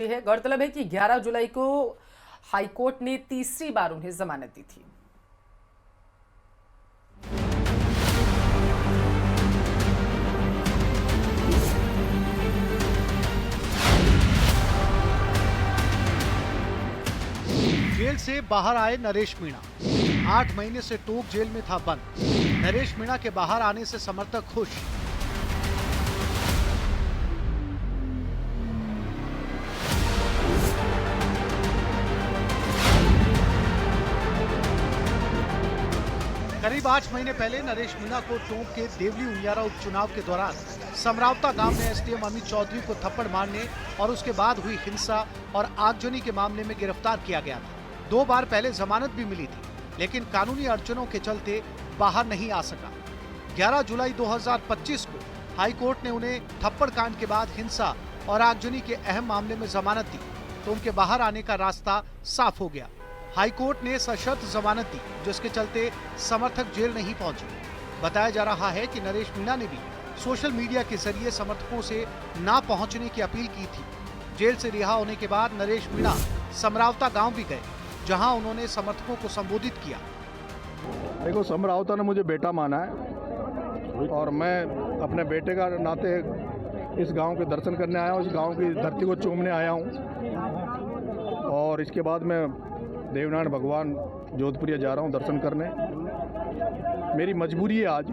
है। गौरतलब है कि 11 जुलाई को हाईकोर्ट ने तीसरी बार उन्हें जमानत दी थी। जेल से बाहर आए नरेश मीणा। 8 महीने से टोंक जेल में था बंद। नरेश मीणा के बाहर आने से समर्थक खुश। करीब 8 महीने पहले नरेश मीणा को टोंक के देवली उनियारा उपचुनाव के दौरान समरावता गांव में एसडीएम अमित चौधरी को थप्पड़ मारने और उसके बाद हुई हिंसा और आगजनी के मामले में गिरफ्तार किया गया था। 2 बार पहले जमानत भी मिली थी, लेकिन कानूनी अड़चनों के चलते बाहर नहीं आ सका। 11 जुलाई 2025 को हाईकोर्ट ने उन्हें थप्पड़ कांड के बाद हिंसा और आगजनी के अहम मामले में जमानत दी, तो उनके बाहर आने का रास्ता साफ हो गया। हाईकोर्ट ने सशर्त जमानत दी, जिसके चलते समर्थक जेल नहीं पहुंचे। बताया जा रहा है कि नरेश मीणा ने भी सोशल मीडिया के जरिए समर्थकों से ना पहुंचने की अपील की थी। जेल से रिहा होने के बाद नरेश मीणा समरावता गांव भी गए, जहां उन्होंने समर्थकों को संबोधित किया। देखो, समरावता ने मुझे बेटा माना है और मैं अपने बेटे का नाते इस गांव के दर्शन करने आया हूँ, इस गांव की धरती को चूमने आया हूँ और इसके बाद मैं देवनारायण भगवान जोधपुरिया जा रहा हूँ दर्शन करने। मेरी मजबूरी है आज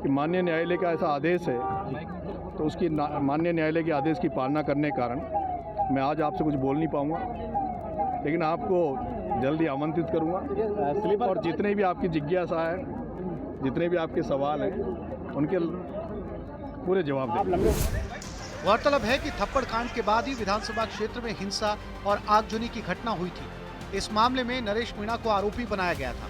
कि माननीय न्यायालय का ऐसा आदेश है, तो उसकी माननीय न्यायालय के आदेश की पालना करने के कारण मैं आज आपसे कुछ बोल नहीं पाऊँगा, लेकिन आपको जल्दी आमंत्रित करूँगा और जितने भी आपकी जिज्ञासा है, जितने भी आपके सवाल हैं, उनके पूरे जवाब देंगे। गौरतलब है कि थप्पड़ कांड के बाद ही विधानसभा क्षेत्र में हिंसा और आगजनी की घटना हुई थी। इस मामले में नरेश मीणा को आरोपी बनाया गया था।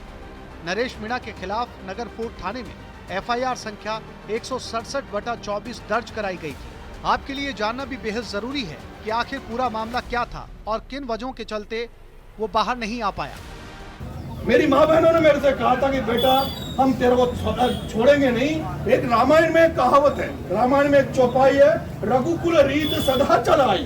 नरेश मीणा के खिलाफ नगर फोर्ट थाने में एफआईआर संख्या 167/24 दर्ज कराई गई थी। आपके लिए जानना भी बेहद जरूरी है कि आखिर पूरा मामला क्या था और किन वजहों के चलते वो बाहर नहीं आ पाया। मेरी माँ बहनों ने मेरे से कहा था कि बेटा हम तेरे को छोड़ेंगे नहीं। एक रामायण में एक कहावत है, रामायण में एक चौपाई है, रघुकुल रीत सदा चलाई,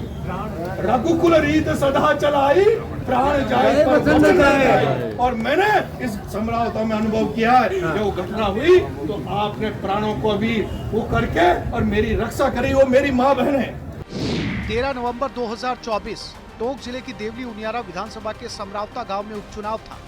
रघुकुल रीत सदा चलाई, प्राण जाए पर वचन न जाए। और मैंने इस समरावता में अनुभव किया है, जब वो घटना हुई तो आपने प्राणों को भी वो करके और मेरी रक्षा करी, वो मेरी माँ बहन है। 13 नवंबर 2024 टोंक जिले की देवली उनियारा विधानसभा के समरावता गांव में उपचुनाव था।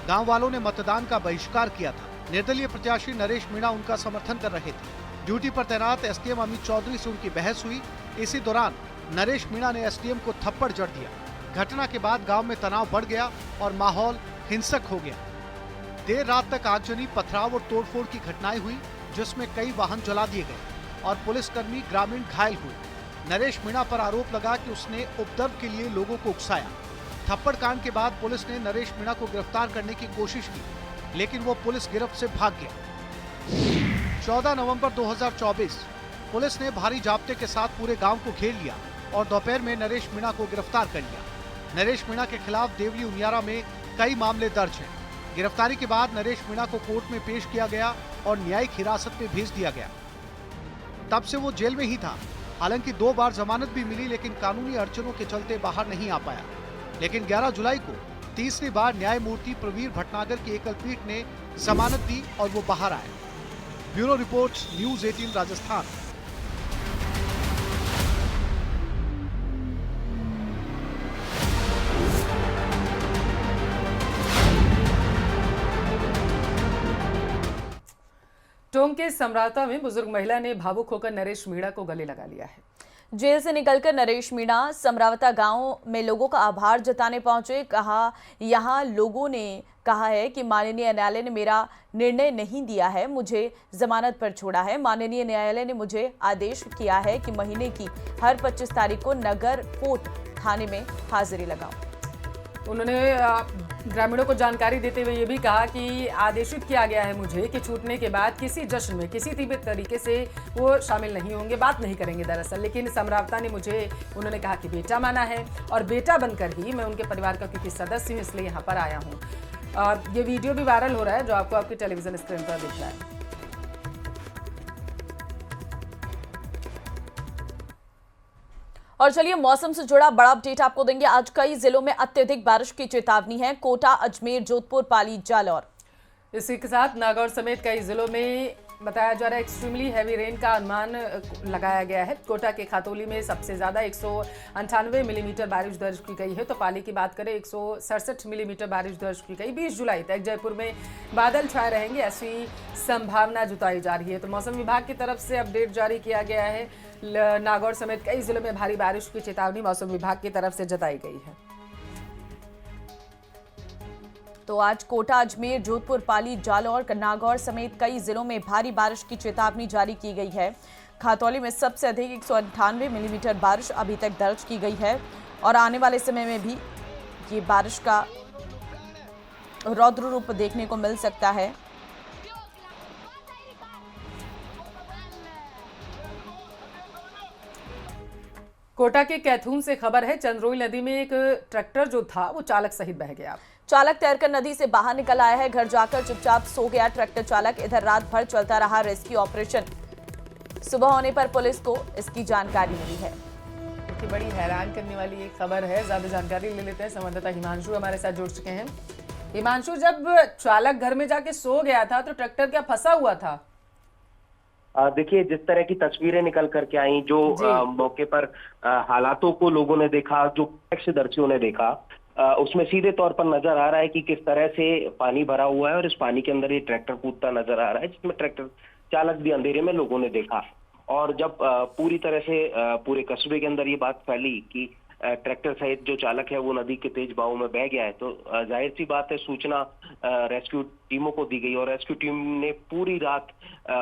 गांव वालों ने मतदान का बहिष्कार किया था। निर्दलीय प्रत्याशी नरेश मीणा उनका समर्थन कर रहे थे। ड्यूटी पर तैनात एसडीएम अमित चौधरी से उनकी बहस हुई। इसी दौरान नरेश मीणा ने एसडीएम को थप्पड़ जड़ दिया। घटना के बाद गांव में तनाव बढ़ गया और माहौल हिंसक हो गया। देर रात तक आगजनी, पथराव और तोड़फोड़ की घटनाएं हुई, जिसमें कई वाहन जला दिए गए और पुलिसकर्मी ग्रामीण घायल हुए। नरेश मीणा पर आरोप लगा कि उसने उपद्रव के लिए लोगों को उकसाया। थप्पड़ कांड के बाद पुलिस ने नरेश मीणा को गिरफ्तार करने की कोशिश की, लेकिन वो पुलिस गिरफ्त से भाग गया। 14 नवंबर 2024 पुलिस ने भारी जाब्ते के साथ पूरे गांव को घेर लिया और दोपहर में नरेश मीणा को गिरफ्तार कर लिया। नरेश मीणा के खिलाफ देवली उनियारा में कई मामले दर्ज हैं। गिरफ्तारी के बाद नरेश मीणा को कोर्ट में पेश किया गया और न्यायिक हिरासत में भेज दिया गया। तब से वो जेल में ही था। हालांकि 2 बार जमानत भी मिली, लेकिन कानूनी अड़चनों के चलते बाहर नहीं आ पाया। लेकिन 11 जुलाई को तीसरी बार न्यायमूर्ति प्रवीर भटनागर की एकल पीठ ने जमानत दी और वो बाहर आए। Bureau report, news 18 Rajasthan. Tonk के समरावता में बुजुर्ग महिला ने भावुक होकर नरेश मीणा को गले लगा लिया है। जेल से निकलकर नरेश मीणा समरावता गांव में लोगों का आभार जताने पहुंचे। कहा, यहां लोगों ने कहा है कि माननीय न्यायालय ने मेरा निर्णय नहीं दिया है, मुझे जमानत पर छोड़ा है। माननीय न्यायालय ने मुझे आदेश किया है कि महीने की हर 25 तारीख को नगर फोर्ट थाने में हाजिरी लगाऊं। उन्होंने ग्रामीणों को जानकारी देते हुए ये भी कहा कि आदेशित किया गया है मुझे कि छूटने के बाद किसी जश्न में किसी भी तरीके से वो शामिल नहीं होंगे, बात नहीं करेंगे दरअसल। लेकिन समरावता ने मुझे, उन्होंने कहा कि बेटा माना है और बेटा बनकर ही मैं उनके परिवार का क्योंकि सदस्य हूँ, इसलिए यहाँ पर आया हूँ। और ये वीडियो भी वायरल हो रहा है, जो आपको आपकी टेलीविजन स्क्रीन पर दिख रहा है। और चलिए मौसम से जुड़ा बड़ा अपडेट आपको देंगे। आज कई जिलों में अत्यधिक बारिश की चेतावनी है। कोटा, अजमेर, जोधपुर, पाली, जालौर, इसी के साथ नागौर समेत कई जिलों में बताया जा रहा है एक्सट्रीमली हैवी रेन का अनुमान लगाया गया है। कोटा के खातौली में सबसे ज्यादा 198 मिलीमीटर बारिश दर्ज की गई है, तो पाली की बात करें 167 मिलीमीटर बारिश दर्ज की गई। 20 जुलाई तक जयपुर में बादल छाए रहेंगे, ऐसी संभावना जताई जा रही है। तो मौसम विभाग की तरफ से अपडेट जारी किया गया है। नागौर समेत कई जिलों में भारी बारिश की चेतावनी मौसम विभाग की तरफ से जताई गई है। तो आज कोटा, अजमेर, जोधपुर, पाली, जालौर, नागौर समेत कई जिलों में भारी बारिश की चेतावनी जारी की गई है। खातौली में सबसे अधिक 198 मिलीमीटर बारिश अभी तक दर्ज की गई है और आने वाले समय में भी ये बारिश का रौद्र रूप देखने को मिल सकता है। कोटा के कैथून से खबर है, चंद्रोई नदी में एक ट्रैक्टर जो था वो चालक सहित बह गया। चालक तैरकर नदी से बाहर निकल आया है, घर जाकर चुपचाप सो गया ट्रैक्टर चालक। इधर रात भर चलता रहा रेस्क्यू ऑपरेशन। सुबह होने पर पुलिस को इसकी जानकारी मिली है। कि बड़ी हैरान करने वाली एक खबर है। ज्यादा जानकारी ले लेते हैं, संवाददाता हिमांशु हमारे साथ जुड़ चुके हैं। हिमांशु, जब चालक घर में जाके सो गया था तो ट्रैक्टर क्या फंसा हुआ था? देखिए, जिस तरह की तस्वीरें निकल करके आई, जो मौके पर हालातों को लोगों ने देखा, जो प्रत्यक्षदर्शियों ने देखा, उसमें सीधे तौर पर नजर आ रहा है कि किस तरह से पानी भरा हुआ है और इस पानी के अंदर ये ट्रैक्टर कूदता नजर आ रहा है, जिसमें ट्रैक्टर चालक भी अंधेरे में लोगों ने देखा। और जब पूरी तरह से पूरे कस्बे के अंदर ये बात फैली कि ट्रैक्टर सहित जो चालक है वो नदी के तेज बहाव में बह गया है, तो जाहिर सी बात है सूचना रेस्क्यू टीमों को दी गई और रेस्क्यू टीम ने पूरी रात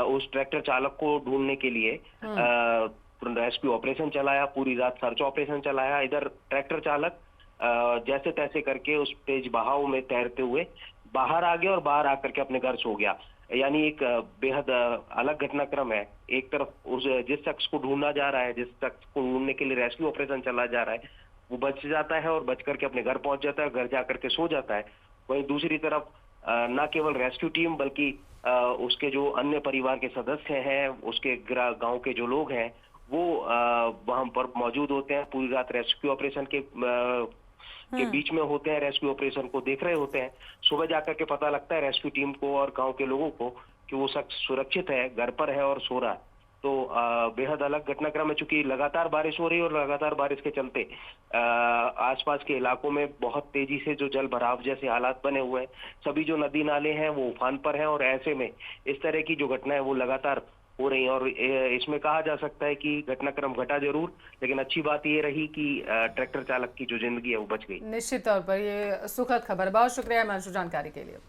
उस ट्रैक्टर चालक को ढूंढने के लिए रेस्क्यू ऑपरेशन चलाया, पूरी रात सर्च ऑपरेशन चलाया। इधर ट्रैक्टर चालक जैसे तैसे करके उस तेज बहाव में तैरते हुए बाहर आ गया और बाहर आकर के अपने घर सो गया। यानी एक बेहद अलग घटनाक्रम है। एक तरफ जिस शख्स को ढूंढा जा रहा है, जिस शख्स को ढूंढने के लिए रेस्क्यू ऑपरेशन चला जा रहा है, वो बच जाता है और बच करके अपने घर पहुंच जाता है, घर जाकर के सो जाता है। वहीं दूसरी तरफ न केवल रेस्क्यू टीम बल्कि उसके जो अन्य परिवार के सदस्य हैं, उसके गांव के जो लोग हैं, वो वहां पर मौजूद होते हैं, पूरी रात रेस्क्यू ऑपरेशन के बीच में होते हैं, रेस्क्यू ऑपरेशन को देख रहे होते हैं। सुबह जाकर के पता लगता है रेस्क्यू टीम को और गांव के लोगों को कि वो शख्स सुरक्षित है, घर पर है और सो रहा है। तो बेहद अलग घटनाक्रम है, चूंकि लगातार बारिश हो रही है और लगातार बारिश के चलते आसपास के इलाकों में बहुत तेजी से जो जल भराव जैसे हालात बने हुए हैं, सभी जो नदी नाले हैं वो उफान पर हैं और ऐसे में इस तरह की जो घटना है वो लगातार हो रही है। और इसमें कहा जा सकता है कि घटनाक्रम घटा जरूर, लेकिन अच्छी बात ये रही कि ट्रैक्टर चालक की जो जिंदगी है वो बच गई। निश्चित तौर पर ये सुखद खबर। बहुत शुक्रिया हिमांशु जानकारी के लिए।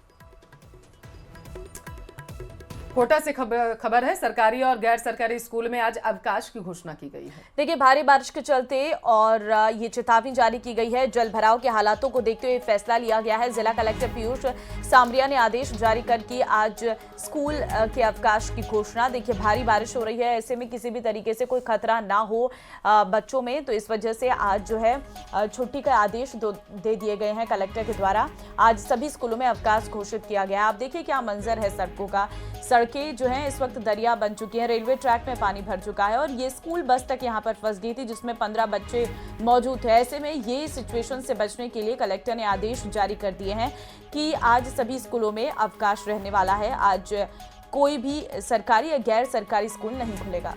कोटा से खबर है, सरकारी और गैर सरकारी स्कूल में आज अवकाश की घोषणा की गई है। देखिए, भारी बारिश के चलते और ये चेतावनी जारी की गई है। जल भराव के हालातों को देखते हुए फैसला लिया गया है। जिला कलेक्टर पीयूष सामरिया ने आदेश जारी करके आज स्कूल के अवकाश की घोषणा। देखिए, भारी बारिश हो रही है, ऐसे में किसी भी तरीके से कोई खतरा ना हो बच्चों में, तो इस वजह से आज जो है छुट्टी का आदेश दे दिए गए हैं कलेक्टर के द्वारा। आज सभी स्कूलों में अवकाश घोषित किया गया है। आप देखिए क्या मंजर है सड़कों का। सड़कें जो हैं इस वक्त दरिया बन चुकी हैं, रेलवे ट्रैक में पानी भर चुका है और ये स्कूल बस तक यहाँ पर फंस गई थी जिसमें 15 बच्चे मौजूद थे। ऐसे में ये सिचुएशन से बचने के लिए कलेक्टर ने आदेश जारी कर दिए हैं कि आज सभी स्कूलों में अवकाश रहने वाला है। आज कोई भी सरकारी या गैर सरकारी स्कूल नहीं खुलेगा।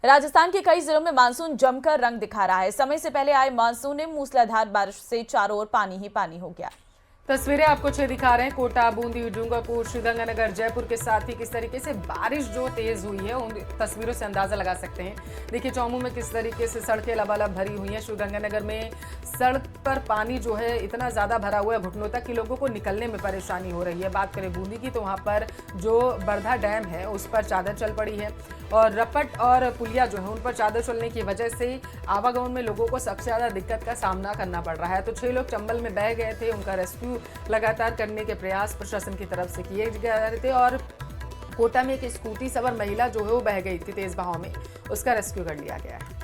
राजस्थान के कई जिलों में मानसून जमकर रंग दिखा रहा है। समय से पहले आए मानसून ने मूसलाधार बारिश से चारों ओर पानी ही पानी हो गया। तस्वीरें आपको दिखा रहे हैं कोटा, बूंदी, डूंगरपुर, श्रीगंगानगर, जयपुर के साथ ही किस तरीके से बारिश जो तेज हुई है उन तस्वीरों से अंदाजा लगा सकते हैं। देखिए चौमू में किस तरीके से सड़कें लबालब भरी हुई हैं। श्रीगंगानगर में सड़क पर पानी जो है इतना ज़्यादा भरा हुआ है घुटनों तक कि लोगों को निकलने में परेशानी हो रही है। बात करें बूंदी की तो वहाँ पर जो बरधा डैम है उस पर चादर चल पड़ी है और रपट और पुलिया जो है उन पर चादर चलने की वजह से आवागमन में लोगों को सबसे ज़्यादा दिक्कत का सामना करना पड़ रहा है। तो 6 लोग चंबल में बह गए थे, उनका रेस्क्यू लगातार करने के प्रयास प्रशासन की तरफ से किए जा रहे थे और कोटा में एक स्कूटी सवार महिला जो है वो बह गई थी तेज बहाव में, उसका रेस्क्यू कर लिया गया है।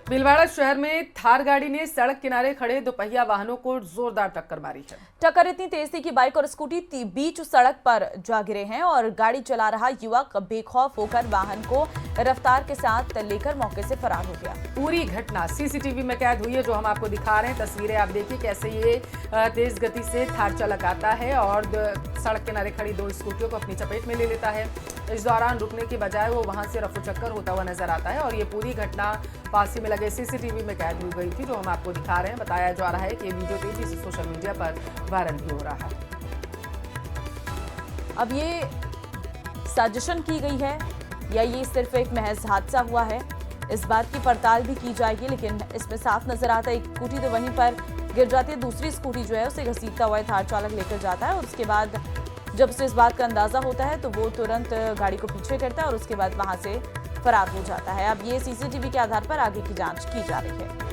भीलवाड़ा शहर में थार गाड़ी ने सड़क किनारे खड़े दोपहिया वाहनों को जोरदार टक्कर मारी है। टक्कर इतनी तेज थी कि बाइक और स्कूटी बीच सड़क पर जा गिरे हैं और गाड़ी चला रहा युवक बेखौफ होकर वाहन को रफ्तार के साथ लेकर मौके से फरार हो गया। पूरी घटना सीसीटीवी में कैद हुई है, जो हम आपको दिखा रहे हैं। तस्वीरें आप देखिए कैसे ये तेज गति से थार चालक आता है और सड़क किनारे खड़ी दो स्कूटियों को अपनी चपेट में ले लेता है। इस दौरान रुकने के बजाय वो वहां से रफू चक्कर होता हुआ नजर आता है और ये पूरी घटना पास ही में लगे सीसीटीवी में कैद हो गई थी, जो हम आपको दिखा रहे हैं। बताया जा रहा है कि ये वीडियो तेजी से सोशल मीडिया पर वायरल भी हो रहा है। अब ये साजिशन की गई है या ये सिर्फ एक महज हादसा हुआ है, इस बात की पड़ताल भी की जाएगी, लेकिन इसमें साफ नजर आता है एक स्कूटी तो वहीं पर गिर जाती है, दूसरी स्कूटी जो है उसे घसीटता हुआ थार चालक लेकर जाता है और उसके बाद जब उसे इस बात का अंदाजा होता है तो वो तुरंत गाड़ी को पीछे करता है और उसके बाद वहां से फरार हो जाता है। अब ये सीसीटीवी के आधार पर आगे की जांच की जा रही है।